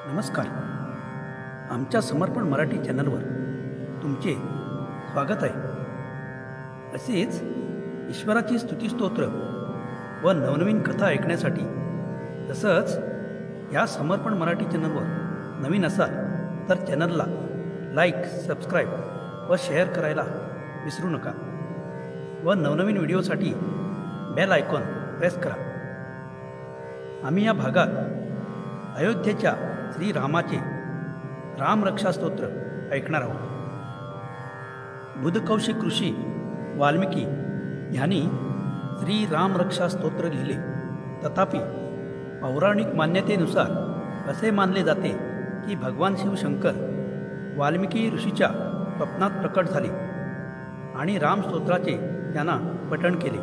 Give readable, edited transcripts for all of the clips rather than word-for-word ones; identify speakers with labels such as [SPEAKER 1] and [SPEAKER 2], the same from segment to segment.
[SPEAKER 1] नमस्कार. आमच्या समर्पण मराठी चॅनलवर तुमचे स्वागत आहे. असेच ईश्वराची स्तुतिस्तोत्र व नवनवीन कथा ऐकण्यासाठी, तसंच या समर्पण मराठी चॅनलवर नवीन असाल तर चॅनलला लाईक, सबस्क्राईब व शेअर करायला विसरू नका व नवनवीन व्हिडिओसाठी बेल आयकॉन प्रेस करा. आम्ही या भागात अयोध्येच्या श्रीरामाचे रामरक्षा स्तोत्र ऐकणार आहोत. बुधकौशिक ऋषी वाल्मिकी यांनी श्रीरामरक्षा स्तोत्र लिहिले. तथापि पौराणिक मान्यतेनुसार असे मानले जाते की भगवान शिवशंकर वाल्मिकी ऋषीच्या स्वप्नात प्रकट झाले आणि रामस्तोत्राचे त्यांना पठण केले.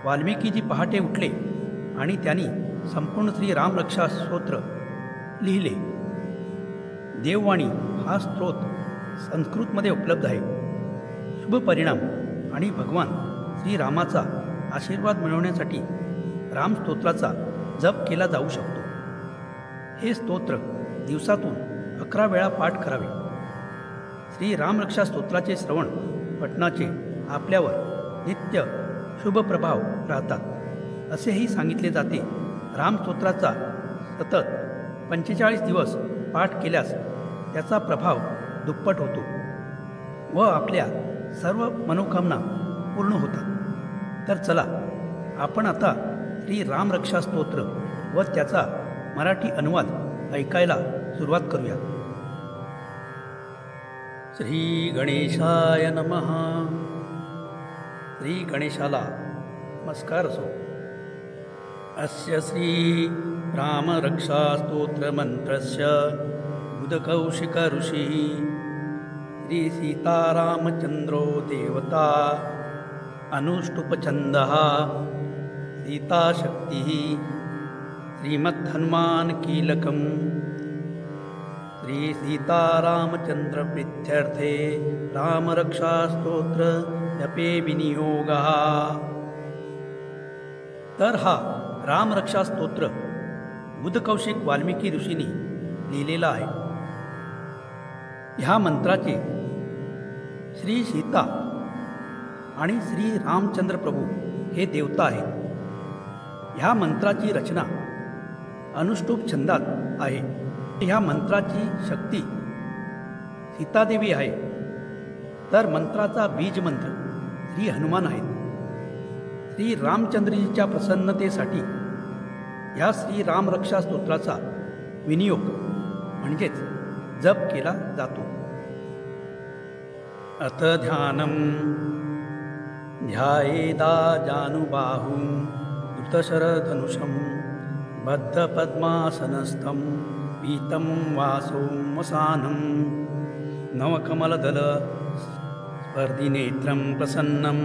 [SPEAKER 1] वाल्मिकीजी पहाटे उठले आणि त्यांनी संपूर्ण श्रीरामरक्षा स्तोत्र लिहिले. देववाणी हा स्तोत्र संस्कृतमध्ये उपलब्ध आहे. शुभ परिणाम आणि भगवान श्रीरामाचा आशीर्वाद मिळवण्यासाठी रामस्तोत्राचा जप केला जाऊ शकतो. हे स्तोत्र दिवसातून 11 वेळा पाठ करावे. श्रीरामरक्षा स्तोत्राचे श्रवण पठणाचे आपल्यावर नित्य शुभ प्रभाव राहतात असेही सांगितले जाते. रामस्तोत्राचा सतत 45 दिवस पाठ केल्यास त्याचा प्रभाव दुप्पट होतो व आपल्या सर्व मनोकामना पूर्ण होतात. तर चला, आपण आता श्रीरामरक्षा स्तोत्र व त्याचा मराठी अनुवाद ऐकायला सुरुवात करूया. श्री गणेशाय नमः. श्री गणेशाला नमस्कार असो. अस्य श्री रामरक्षा स्तोत्रमन्त्रस्य बुधकौशिक ऋषिः श्री सीतारामचन्द्रो देवता अनुष्टुप्छन्दः सीताशक्तिः श्रीमद्हनुमान् कीलकम् श्री सीतारामचन्द्र प्रीत्यर्थे रामरक्षा स्तोत्र जपे विनियोगः. तर हा रामरक्षा स्तोत्र बुधकौशिक वाल्मिकी ऋषींनी लिहिलेला आहे. ह्या मंत्राचे श्री सीता आणि श्री रामचंद्र प्रभू हे देवता आहेत. ह्या मंत्राची रचना अनुष्टुप छंदात आहे. ह्या मंत्राची शक्ती सीतादेवी आहे. तर मंत्राचा बीज मंत्र श्री हनुमान आहेत. श्री रामचंद्रजीच्या प्रसन्नतेसाठी या श्रीरामरक्षा स्तोत्राचा विनियोग म्हणजेच जप केला जातो. अथ ध्यानम ध्यायेदा जानुबाहुं धृतशरधनुषं बद्धपद्मासनस्थं पीतं वासों वसानं नवकमलदल स्पर्धिनेत्रं प्रसन्नं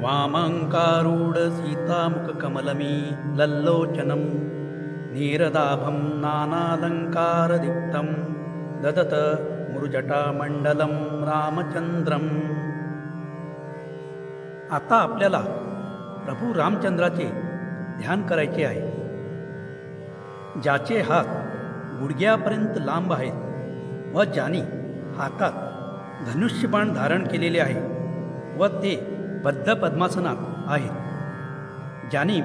[SPEAKER 1] वामङ्कारूढ सीतामुखकमलमी लल्लोचनं नीरदाभं नानालङ्कारदीप्तं ददत मुरुजटामण्डलं रामचन्द्रम्. आता आपल्याला प्रभू रामचंद्राचे ध्यान करायचे आहे. ज्याचे हात गुडघ्यापर्यंत लांब आहेत व ज्यांनी हातात धनुष्यबाण धारण केलेले आहे व ते बद्ध पद्मासनात आहेत. ज्यांनी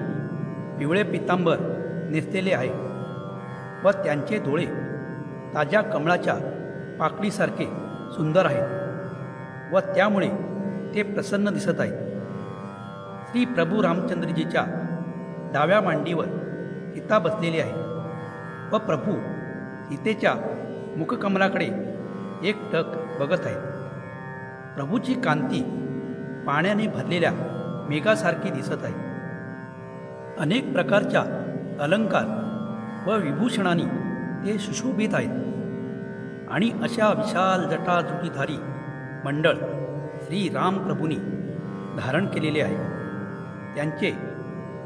[SPEAKER 1] पिवळे पितांबर नेसलेले आहे व त्यांचे डोळे ताज्या कमळाच्या पाकळीसारखे सुंदर आहेत व त्यामुळे ते प्रसन्न दिसत आहेत. श्री प्रभू रामचंद्रजीच्या डाव्या मांडीवर सीता बसलेली आहे व प्रभू सीतेच्या मुखकमलाकडे एकटक बघत आहेत. प्रभूची कांती पाण्याने भरलेल्या मेघासारखी दिसत आहे. अनेक प्रकारच्या अलंकार व विभूषणांनी ते सुशोभित आहेत आणि अशा विशाल जटाजुटीधारी मंडळ श्री रामप्रभूंनी धारण केलेले आहे. त्यांचे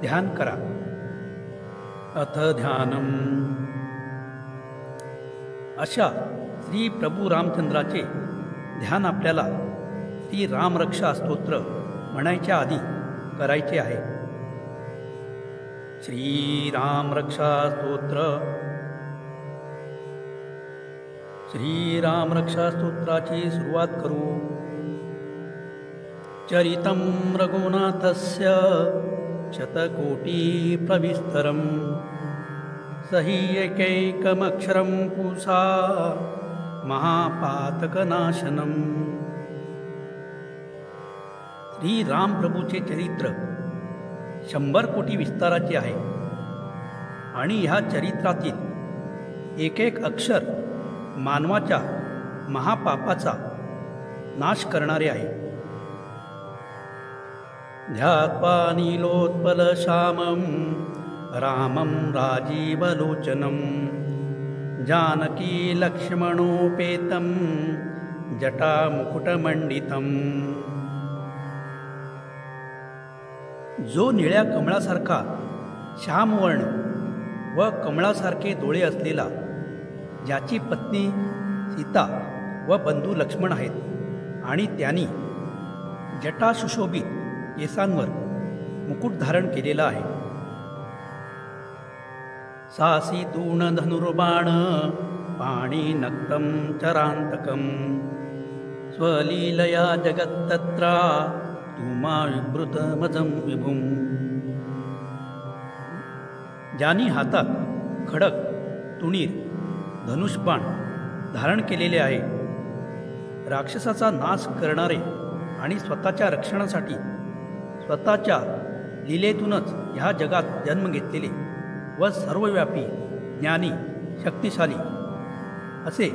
[SPEAKER 1] ध्यान करा. अथ ध्यानम. अशा श्री प्रभू रामचंद्राचे ध्यान आपल्याला श्री रामरक्षा स्तोत्र म्हणायच्या आधी करायचे आहे. श्रीराम रक्षा स्तोत्र. श्रीराम रक्षा स्तोत्राची सुरुवात करू. चरितं रघुनाथस्य शतकोटी प्रविस्तरं सहि एकैकमक्षरं पुंसा महापातकनाशनम. श्री राम प्रभूचे चरित्र 100 कोटी विस्ताराचे आहे आणि ह्या चरित्रातील एक एक अक्षर मानवाच्या महापापाचा नाश करणारे आहे. ध्यात्वा नीलोत्पलश्यामं रामं राजीवलोचनं जानकी लक्ष्मणोपेतं जटामुकुटमंडितं. जो निळ्या कमळासारखा श्यामवर्ण व कमळासारखे डोळे असलेला, ज्याची पत्नी सीता व बंधू लक्ष्मण आहेत आणि त्यांनी जटासुशोभित केसांवर मुकुट धारण केलेला आहे. सासीतूण धनुर्बाण पाणी नक्तं चरांतकं स्वलीलया जगत्तत्रा तुमा विभृतमजं विभुं. ज्यांनी हातात खडक, तुणीर, धनुष्बाण धारण केलेले आहे, राक्षसाचा नाश करणारे आणि स्वतःच्या रक्षणासाठी स्वतःच्या लीलेतूनच ह्या जगात जन्म घेतलेले व सर्वव्यापी, ज्ञानी, शक्तिशाली असे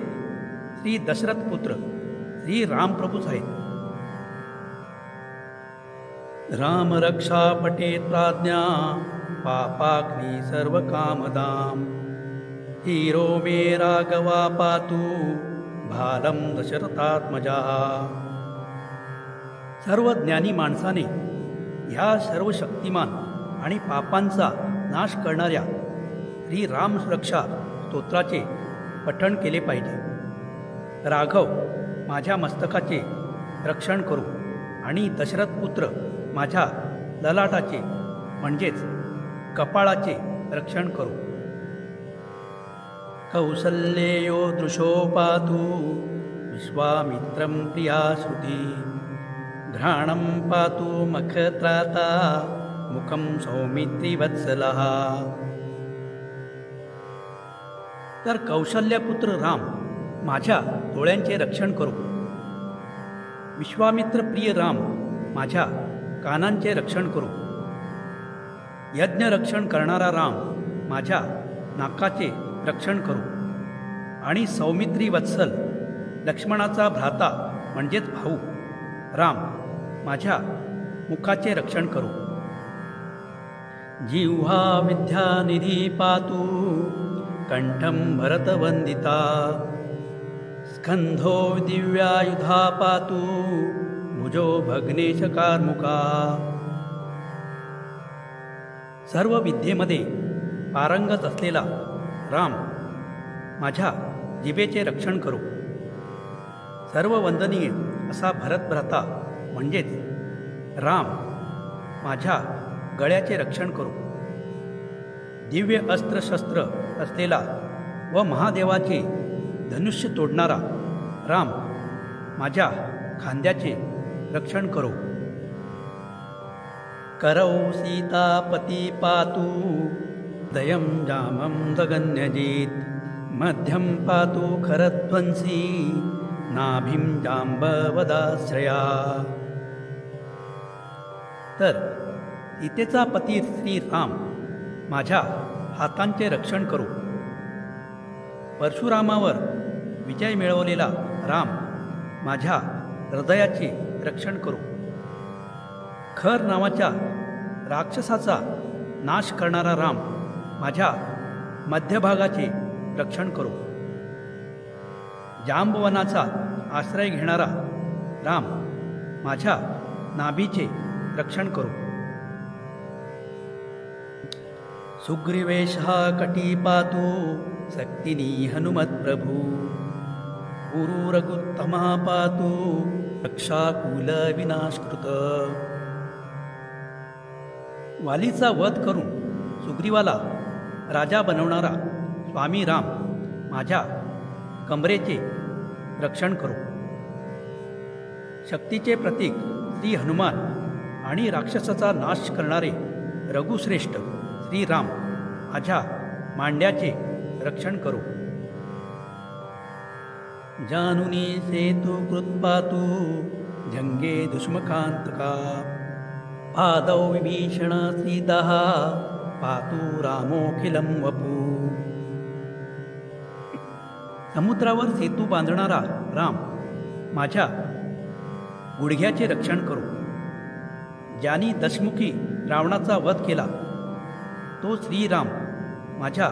[SPEAKER 1] श्री दशरथ पुत्र श्री रामप्रभूच आहेत. राम रक्षा पटेत प्राज्ञा पापाग्नि सर्व कामदाम हिरो मे राघवा पातु भालम दशरथात्मजा. सर्व ज्ञानी माणसाने ह्या सर्व शक्तिमान आणि पापांचा नाश करणाऱ्या श्री राम रक्षा स्तोत्राचे पठण केले पाहिजे. राघव माझ्या मस्तकाचे रक्षण करू आणि दशरथ पुत्र माझ्या ललाटाचे म्हणजेच कपाळाचे रक्षण करू. कौसल्येयो दृशो पातु विश्वामित्रं प्रिया श्रुती घ्राणं पातु मखत्राता मुखं सौमित्रिवत्सलः. तर कौशल्यपुत्र राम माझ्या डोळ्यांचे रक्षण करू. विश्वामित्र प्रिय राम माझ्या कानांचे रक्षण करू. यज्ञ रक्षण करणारा राम माझ्या नाकाचे रक्षण करू. आणि सौमित्री वत्सल लक्ष्मणाचा भ्राता म्हणजेच भाऊ राम माझ्या मुखाचे रक्षण करू. जिह्वा विद्यानिधी पातु कंठं भरतवंदिता स्कंधो दिव्यायुधा पातु भुजो भग्नेश कार्मुका. सर्व विद्येमध्ये पारंगत असलेला राम माझ्या जिभेचे रक्षण करू. सर्व वंदनीय असा भरतभ्राता म्हणजेच राम माझ्या गळ्याचे रक्षण करू. दिव्य अस्त्रशस्त्र असलेला व महादेवाचे धनुष्य तोडणारा राम माझ्या खांद्याचे रक्षण करो. करौ सीतापती पातु दयं जामं जगन्यजित मध्यं पातु खरध्वंसी नाभिं जांबवदाश्रया. तर सीतेचा पती श्री राम माझ्या हातांचे रक्षण करू. परशुरामावर विजय मिळवलेला राम माझ्या हृदयाचे रक्षण करू. खर नावाच्या राक्षसाचा नाश करणारा राम माझ्या मध्यभागाचे रक्षण करू. जांबवनाचा आश्रय घेणारा राम माझ्या नाभीचे रक्षण करू. सुग्रीवेश कटी पातु शक्तिनी हनुमत्प्रभू गुरुरघुत्तमा पातु रक्षाकुल विनाशकृत. वालीचा वध करून सुग्रीवाला राजा बनवणारा स्वामी राम माझ्या कमरेचे रक्षण करो. शक्तीचे प्रतीक श्री हनुमान आणि राक्षसाचा नाश करणारे रघुश्रेष्ठ श्रीराम माझ्या मांड्याचे रक्षण करो. जानुनी सेतु कृत्पातु जंगे दुष्मकांतका पादौ विभीषण सीतः पातु रामोखिलं वपू. समुद्रावर सेतू बांधणारा राम माझ्या गुडघ्याचे रक्षण करो. ज्यांनी दशमुखी रावणाचा वध केला तो श्रीराम माझ्या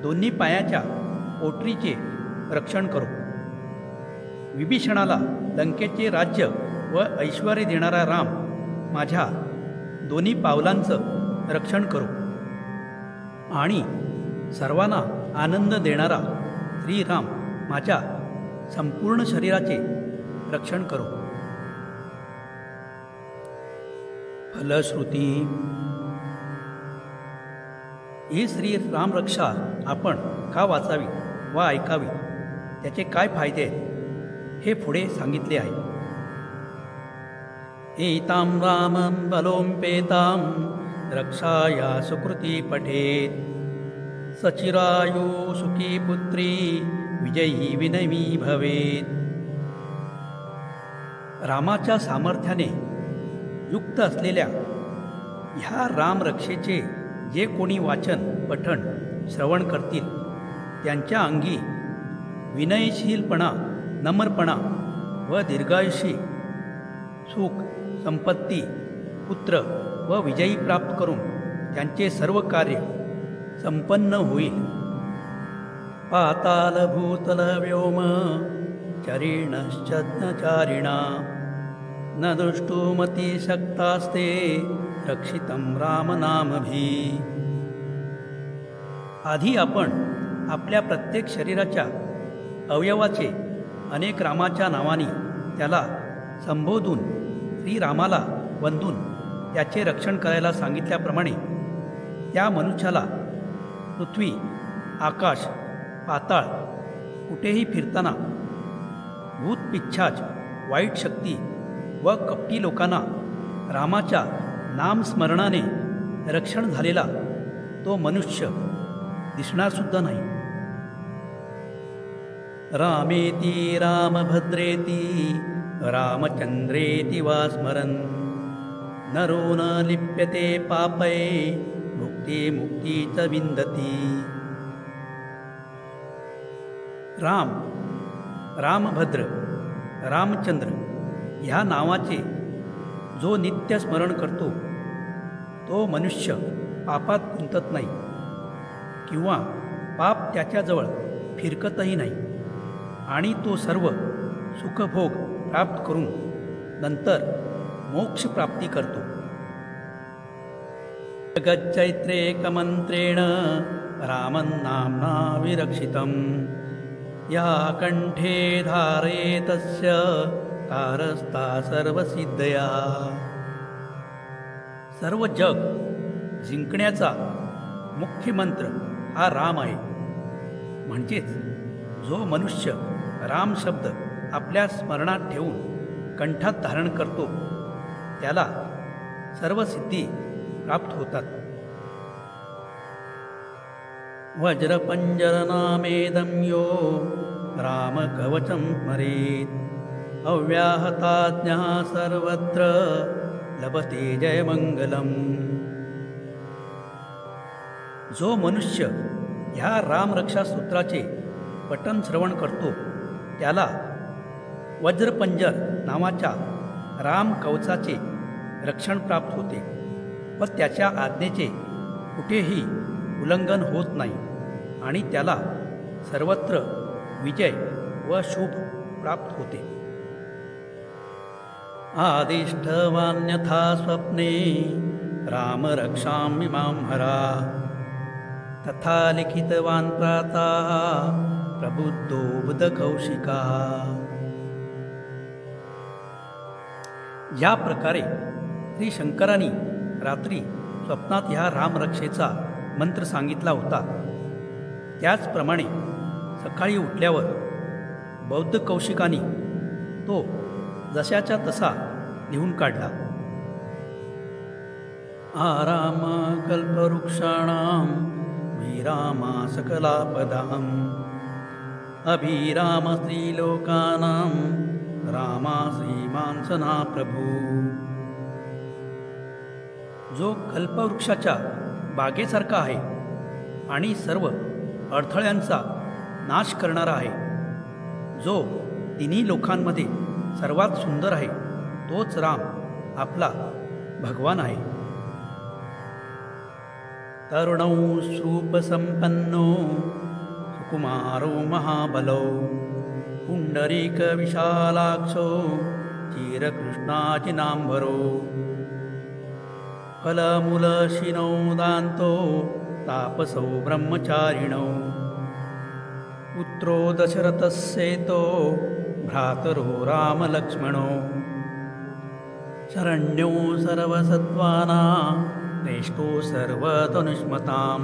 [SPEAKER 1] दोन्ही पायाच्या पोटरीचे रक्षण करो. विभीषणाला लंकेचे राज्य व ऐश्वर्य देणारा राम माझ्या दोन्ही पावलांचं रक्षण करो. आणि सर्वांना आनंद देणारा श्रीराम माझ्या संपूर्ण शरीराचे रक्षण करो. फलश्रुती. ही श्री रामरक्षा आपण का वाचावी व ऐकावी, त्याचे काय फायदे आहेत हे पुढे सांगितले आहे. एतां रामं बलोपेतां रक्षाया सुकृती पठेत सचिरायु सुखी पुत्री विजयी विनवी भवेत. रामाच्या सामर्थ्याने युक्त असलेल्या ह्या रामरक्षेचे जे कोणी वाचन पठण श्रवण करतील त्यांच्या अंगी विनयशीलपणा, नम्रपणा व दीर्घायुषी सुख, संपत्ती, पुत्र व विजयी प्राप्त करून त्यांचे सर्व कार्य संपन्न होईल. पाताल भूतल व्योम चरिणश्चरिणा न दृष्टुमती शक्तास्ते रक्षितं रामनामभी. आधी आपण आपल्या प्रत्येक शरीराच्या अवयवाचे अनेक रामाच्या नावाने त्याला संबोधून श्रीरामाला वंदून त्याचे रक्षण करायला सांगितल्याप्रमाणे त्या मनुष्याला पृथ्वी, आकाश, पाताळ कुठेही फिरताना भूत, पिशाच, वाईट शक्ती व कपटी लोकांना रामाच्या नामस्मरणाने रक्षण झालेला तो मनुष्य दिसणारसुद्धा नाही. रामेती रामभद्रेती रामचंद्रेती वा स्मरन् नरो न लिप्यते पापै मुक्ती च विंदती. राम, रामभद्र, रामचंद्र ह्या नावाचे जो नित्य स्मरण करतो तो मनुष्य पापात गुंतत नाही किंवा पाप त्याच्याजवळ फिरकतही नाही आणि तो सर्व सुखभोग प्राप्त करून नंतर मोक्ष प्राप्ती करतो. जगच्चैत्रेकमंत्रेण रामन्नाम्ना विरक्षितं या कंठे धारयेतस्य कारस्ता सर्वसिद्धया. सर्व जग जिंकण्याचा मुख्य मंत्र हा राम आहे. म्हणजेच जो मनुष्य राम शब्द आपल्या स्मरणात ठेवून कंठात धारण करतो त्याला सर्व सिद्धी प्राप्त होतात. वज्रपंजरनामेदं यो रामकवचं स्मरेत् अव्याहताज्ञः सर्वत्र लभते जयमंगलम्. जो मनुष्य ह्या रामरक्षा सूत्राचे पठण श्रवण करतो त्याला वज्रपंजर नावाच्या राम कवचाचे रक्षण प्राप्त होते व त्याच्या आज्ञेचे कुठेही उल्लंघन होत नाही आणि त्याला सर्वत्र विजय व शुभ प्राप्त होते. आदिष्टवान्यथा स्वप्ने राम रक्षाम्यमां हरा तथा लिखितवान् प्रातः प्रबुद्धो बुधकौशिका. या प्रकारे श्री शंकरांनी रात्री स्वप्नात ह्या रामरक्षेचा मंत्र सांगितला होता. त्याचप्रमाणे सकाळी उठल्यावर बौद्ध कौशिकांनी तो जशाच्या तसा लिहून काढला. आराम कल्पवृक्षाणां विरामा सकलापदाम् अभिराम स्त्रीलोकानां रामा श्रीमान सना प्रभू. जो कल्पवृक्षाच्या बागेसारखा आहे आणि सर्व अडथळ्यांचा नाश करणारा आहे, जो तिन्ही लोकांमध्ये सर्वात सुंदर आहे, तोच राम आपला भगवान आहे. तरुणौ श्रूपसंपन्नो सुकुमारो महाबलौ पुंडरीक विशालाक्षो चिरकृष्णाजिनांबरो फलमूलशिनो दान्तो तापसौ ब्रह्मचारिणौ पुत्रो दशरथस्येतो भ्रातरो रामलक्ष्मणो शरण्यो सर्वसत्त्वानां श्रेष्ठो सर्वधनुष्मतां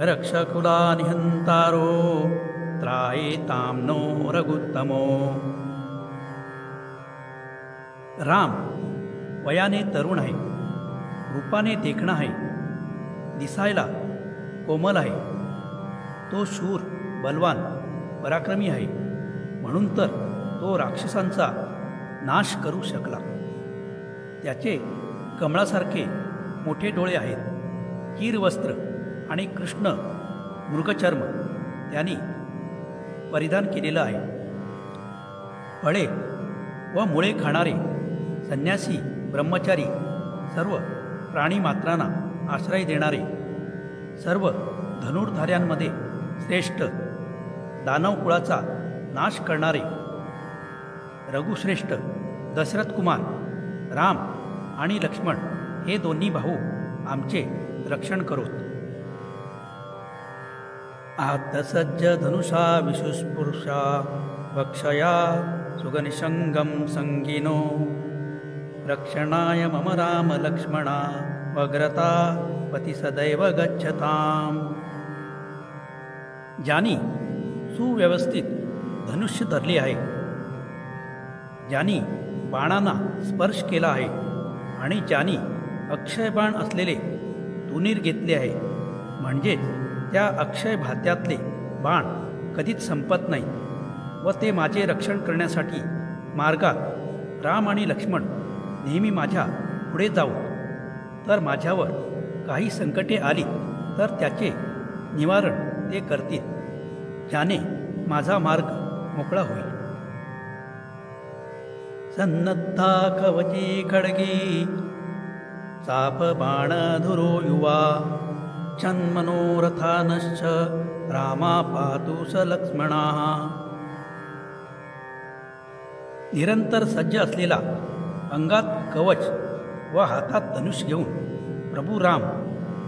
[SPEAKER 1] रक्षकुलानिहन्तारो त्रायेतां नो रघुत्तमो. राम वयाने तरुण आहे, रूपाने देखणा आहे, दिसायला कोमल आहे. तो शूर, बलवान, पराक्रमी आहे. म्हणून तर तो राक्षसांचा नाश करू शकला. त्याचे कमळासारखे मोठे डोळे आहेत, कीरवस्त्र आणि कृष्ण मृगचर्म त्यांनी परिधान केलेलं आहे. फळे व मुळे खाणारे संन्यासी, ब्रह्मचारी, सर्व प्राणीमात्रांना आश्रय देणारे, सर्व धनुर्धार्यांमध्ये श्रेष्ठ, दानव कुळाचा नाश करणारे रघुश्रेष्ठ दशरथ कुमार राम आणि लक्ष्मण हे दोन्ही भाऊ आमचे रक्षण करोत. आत्तसज्ज धनुषा विशुस्पुरुषा वक्षया सुगनिशंगम संगिनो रक्षणाय मम राम लक्ष्मणा वग्रता पती सदैव गच्छताम. ज्यांनी सुव्यवस्थित धनुष्य धरले आहे, ज्यांनी बाणांना स्पर्श केला आहे आणि ज्यांनी अक्षय बाण असलेले तुनीर घेतले आहे, म्हणजेच त्या अक्षय भात्यातले बाण कधीच संपत नाही व ते माझे रक्षण करण्यासाठी मार्गात राम आणि लक्ष्मण नेहमी माझ्या पुढे जाऊ, तर माझ्यावर काही संकटे आली तर त्याचे निवारण ते करतील, ज्याने माझा मार्ग मोकळा होईल. सन्नद्धा कवची खड्गी चाप बाण धुरो युवा छन्मनोरथानश्च रामा पातु स लक्ष्मणा. निरंतर सज्ज असलेला, अंगात कवच व हातात धनुष्य घेऊन प्रभू राम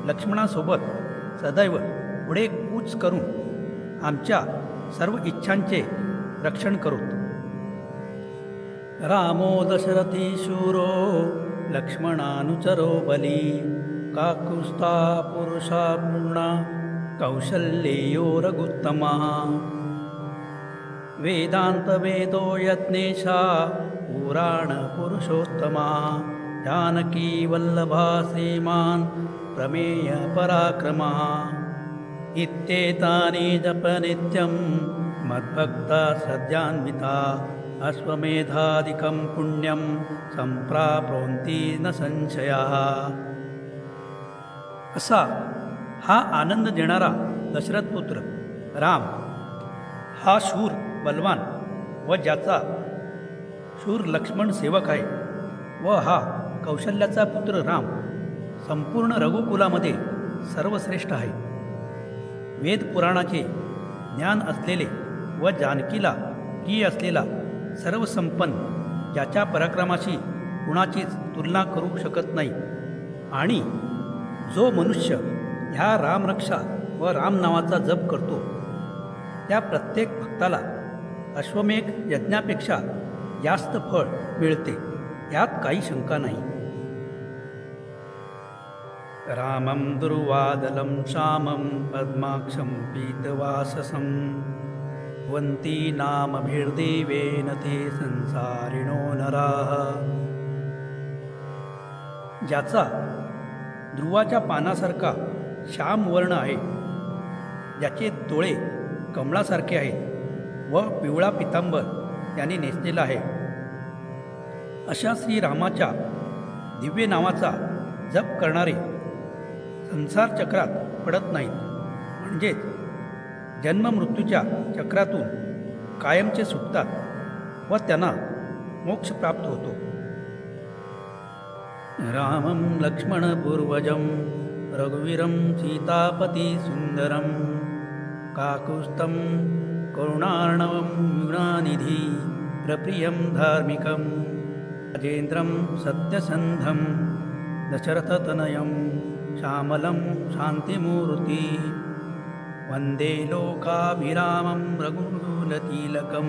[SPEAKER 1] लक्ष्मणासोबत सदैव पुढे कूच करून आमच्या सर्व इच्छांचे रक्षण करोत. रामो दशरथी शूरो लक्ष्मणानुचरो बली काकुस्ता पुरुषा पूर्णा कौशल्येयो रघुत्तमा. वेदांत वेदो यज्ञेशा पुराण पुरुषोत्तमा जानकी वल्लभा श्रीमान प्रमेय पराक्रमा. इत्येतानि जप नित्यं मद्भक्ता सद्यान्विता अश्वमेधादिकं पुण्यं संप्राप्नोति न संशयः. असा हा आनंद देणारा दशरथपुत्र राम हा शूर, बलवान व ज्याचा शूर लक्ष्मण सेवक आहे, व हा कौशल्याचा पुत्र राम संपूर्ण रघुकुलामध्ये सर्वश्रेष्ठ आहे. वेद पुराणाचे ज्ञान असलेले व जानकीला प्रिय असलेला सर्वसंपन्न, ज्याच्या पराक्रमाशी कुणाचीच तुलना करू शकत नाही. आणि जो मनुष्य ह्या रामरक्षा व राम नावाचा जप करतो, त्या प्रत्येक भक्ताला अश्वमेघ यज्ञापेक्षा जास्त फळ मिळते, यात काही शंका नाही. रामं दुर्वादलं श्यामं पद्माक्षं पीतवाससं वन्ति नामभिर्देवेन ते संसारिणो नराः. ज्याचा ध्रुवाच्या पानासारखा श्याम वर्ण आहे, ज्याचे डोळे कमळासारखे आहेत व पिवळा पितांबर त्याने नेसलेला आहे, अशा श्रीरामाच्या दिव्य नावाचा जप करणारे संसार चक्रात पडत नाहीत, म्हणजेच जन्ममृत्यूच्या चक्रातून कायमचे सुटतात व त्यांना मोक्ष प्राप्त होतो. रामं लक्ष्मणपूर्वजं रघुवीरं सीतापति सुंदरं काकुत्स्थं करुणार्णवं गुणानिधि प्रप्रियं धार्मिकं राजेन्द्रं सत्यसन्धं दशरथतनयं श्यामलं शान्तिमूर्ति वन्दे लोकाभिरामं रघुकुलतिलकं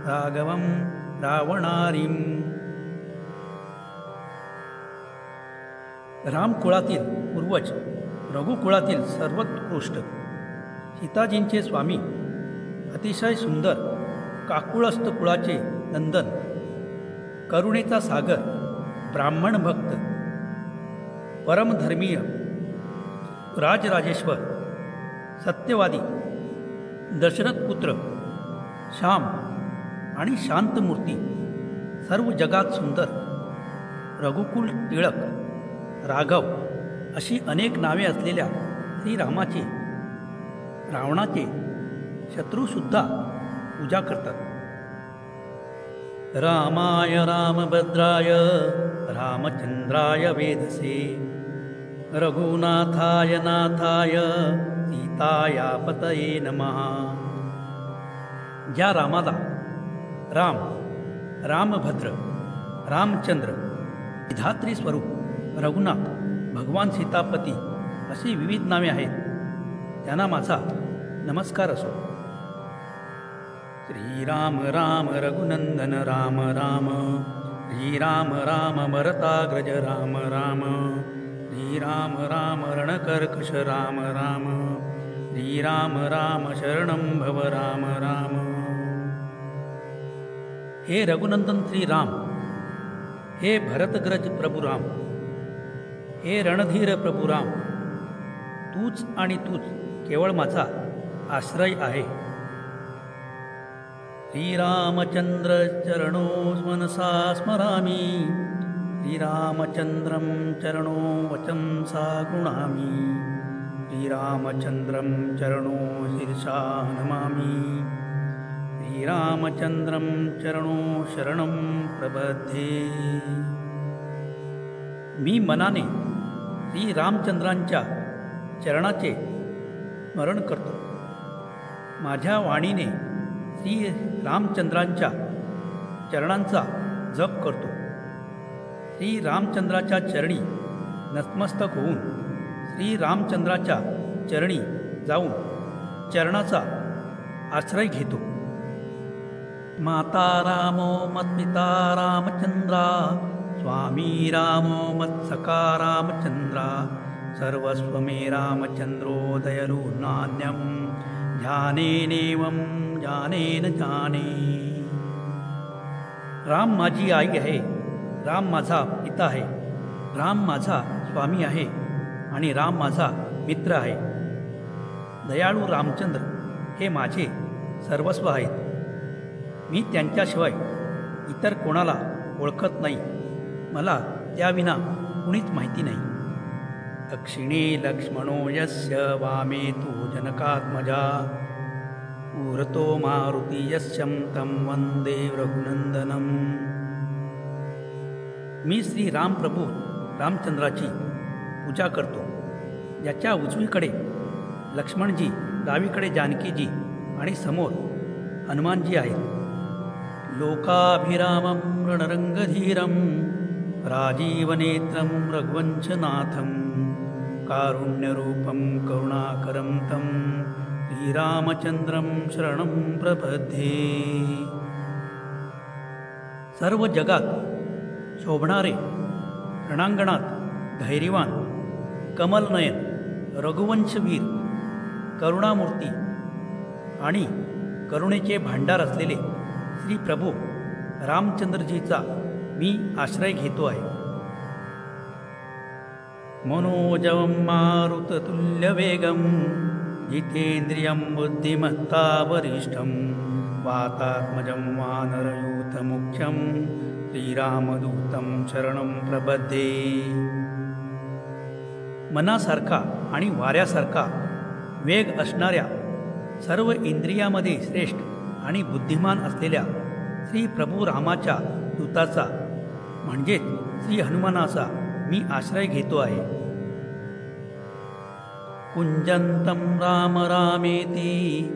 [SPEAKER 1] राघवं रावणारिं. रामकुळातील पूर्वज, रघुकुळातील सर्वोत्कृष्ट, सीताजींचे स्वामी, अतिशय सुंदर काकुळस्थ कुळाचे नंदन, करुणेचा सागर, ब्राह्मण भक्त, परमधर्मीय, राजराजेश्वर, सत्यवादी, दशरथपुत्र, श्याम आणि शांतमूर्ती, सर्व जगात सुंदर, रघुकुल टिळक, राघव अशी अनेक नावे असलेल्या श्रीरामाचे रावणाचे शत्रूसुद्धा पूजा करतात. रामाय रामभद्राय रामचंद्राय वेदसे रघुनाथाय नाथाय सीतायापतये नमः. ज्या रामाला राम, रामभद्र, रामचंद्र, विधात्री स्वरूप, रघुनाथ, भगवान सीतापती अशी विविध नावे आहेत, त्यांना माझा नमस्कार असो. श्रीराम राम रघुनंदन राम राम, श्रीराम राम भरताग्रज राम राम, श्रीराम राम रणकर्कश राम राम, श्रीराम राम शरणं भव राम राम. हे रघुनंदन श्रीराम, हे भरतग्रज प्रभु राम, हे रणधीर प्रभु राम, तूच आणि तूच केवळ माझा आश्रय आहे. श्रीरामचंद्र चरणो मनसा स्मरामि, श्रीरामचंद्रं चरणो वचंसा गृणामि, श्रीरामचंद्रं चरणो शीर्षा नमामि, श्रीरामचंद्रं चरणो शरणं प्रबध्ये. मी मनाने श्री रामचंद्रांच्या चरणाचे स्मरण करतो, माझ्या वाणीने श्री रामचंद्रांच्या चरणांचा जप करतो. श्री रामचंद्राच्या चरणी नतमस्तक होऊन श्री रामचंद्राच्या चरणी जाऊन चरणाचा आश्रय घेतो. माता रामो मत्पिता रामचंद्रा, स्वामी रामो मत्सखा रामचंद्रा, सर्वस्व मे रामचंद्रो दयलु नान्यं ध्यानेनेवं जानेन जाने. राम माझी आई आहे, राम माझा पिता आहे, राम माझा स्वामी आहे आणि राम माझा मित्र आहे. दयाळू रामचंद्र हे माझे सर्वस्व आहेत. मी त्यांच्याशिवाय इतर कोणाला ओळखत नाही, मला त्याविना कुणीच माहिती नाही. दक्षिणे लक्ष्मणो यस्य वामे तु जनकात्मजा, पुरतो मारुती यस्यं तं वंदे रघुनंदनम. मी श्री राम प्रभू रामचंद्राची पूजा करतो, ज्याच्या उजवीकडे लक्ष्मणजी, डावीकडे जानकीजी आणि समोर हनुमानजी आहेत. लोकाभिरामं रणरंगधीरं राजीवनेत्रं रघुवंशनाथं, कारुण्यरूपं करुणाकरं तं श्रीरामचंद्रं शरणं प्रपद्ये. सर्व जगात शोभणारे, रणांगणात धैर्यवान, कमलनयन, रघुवंशवीर, करुणामूर्ती आणि करुणेचे भांडार असलेले श्री प्रभू रामचंद्रजीचा मी आश्रय घेतो आहे. मनोजवं मारुततुल्यवेगं जितेंद्रियं बुद्धिमत्ता वरिष्ठं वातात्मजं वानरयूथमुख्यं श्रीरामदूतं शरणं प्रपद्ये. मनासारखा आणि वाऱ्यासारखा वेग असणाऱ्या, सर्व इंद्रियामध्ये श्रेष्ठ आणि बुद्धिमान असलेल्या श्री प्रभू रामाच्या दूताचा म्हणजेच श्री हनुमानाचा मी आश्रय घेतो आहे. कुंजंतं राम रामेति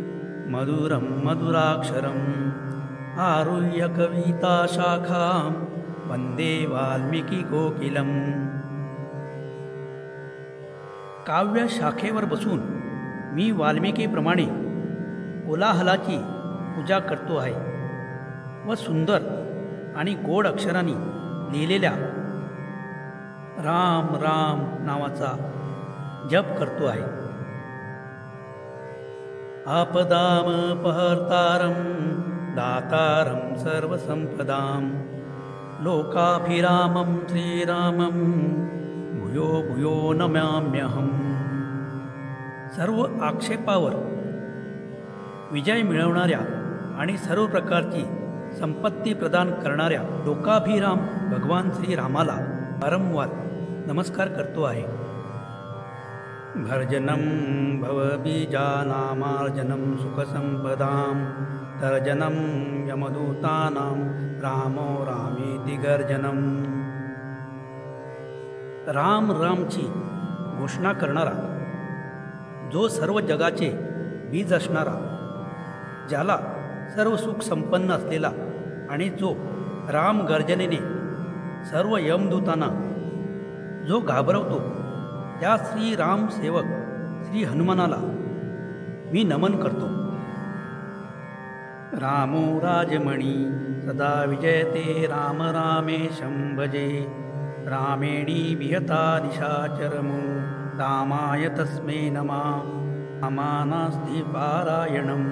[SPEAKER 1] मधुरं मधुराक्षरम् आरुह्य कविता शाखां वंदे वाल्मिकी कोकिलम्. काव्य शाखेवर बसून मी वाल्मिकीप्रमाणे कोलाहलाची पूजा करतो आहे व सुंदर आणि गोड अक्षरांनी लिहिलेल्या राम राम नावाचा जप करतो आहे. आपदामपहर्तारं दातारं सर्वसंपदां लोकाभिरामं श्रीरामं भूयो भूयो नमाम्यहम्. सर्व आक्षेपावर विजय मिळवणाऱ्या आणि सर्व प्रकारची संपत्ती प्रदान करणाऱ्या लोकाभिराम भगवान श्रीरामाला वारंवार नमस्कार करतो आहे. भर्जनं भवबीजानामार्जनं सुखसंपदां तर्जनं यमदूतानां रामो रामेति गर्जनं. राम रामची घोषणा करणारा, जो सर्व जगाचे बीज असणारा, ज्याला सर्व सुख संपन्न असलेला आणि जो राम गर्जनेने सर्व यमदूतांना जो घाबरवतो, त्या श्री राम सेवक श्री हनुमानाला मी नमन करतो. रामो राजमणी सदा विजयते राम रामेशं भजे रामेणी विहता दिशाचरमो रामाय तस्मै नमः. अमानास्ति पारायणं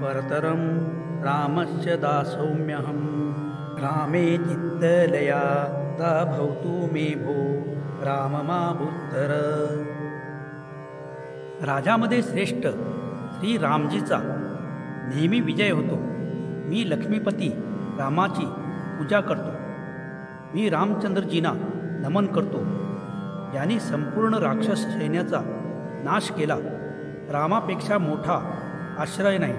[SPEAKER 1] परतरं रामस्य दासोऽम्यहं रामे चित्तलया ता भवतु मे भो राममाभूत्तर. राजामध्ये श्रेष्ठ श्री रामजीचा नेहमी विजय होतो. मी लक्ष्मीपती रामाची पूजा करतो. मी रामचंद्रजींना नमन करतो, ज्यांनी संपूर्ण राक्षस सैन्याचा नाश केला. रामापेक्षा मोठा आश्रय नाही.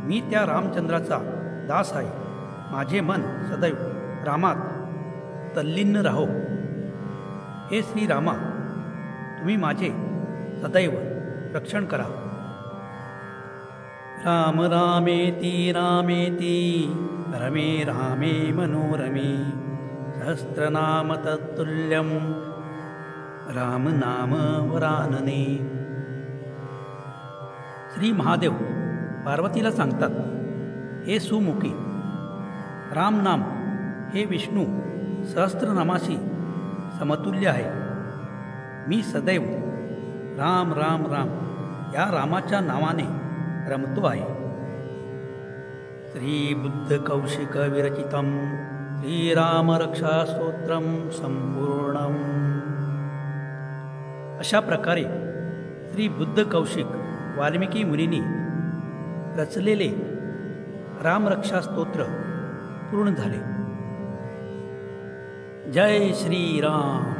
[SPEAKER 1] मी त्या रामचंद्राचा दास आहे. माझे मन सदैव रामात तल्लीन राहो. हे श्री रामा, तुम्ही माझे सदैव रक्षण करा. राम रामेति रामेति रमे रामे मनोरमे सहस्रनाम तत्तुल्यं राम नाम वरानने. श्री महादेव पार्वतीला सांगतात, हे सुमुखी, राम नाम हे विष्णू सहस्त्रनामाशी समतुल्य आहे. मी सदैव राम राम राम या रामाच्या नावाने रमतो आहे. श्री बुद्ध कौशिक विरचितं श्रीराम रक्षा स्तोत्रम संपूर्णम. अशा प्रकारे श्री बुद्ध कौशिक वाल्मिकी मुनींनी रचलेले रामरक्षा स्तोत्र पूर्ण झाले. जय श्री राम.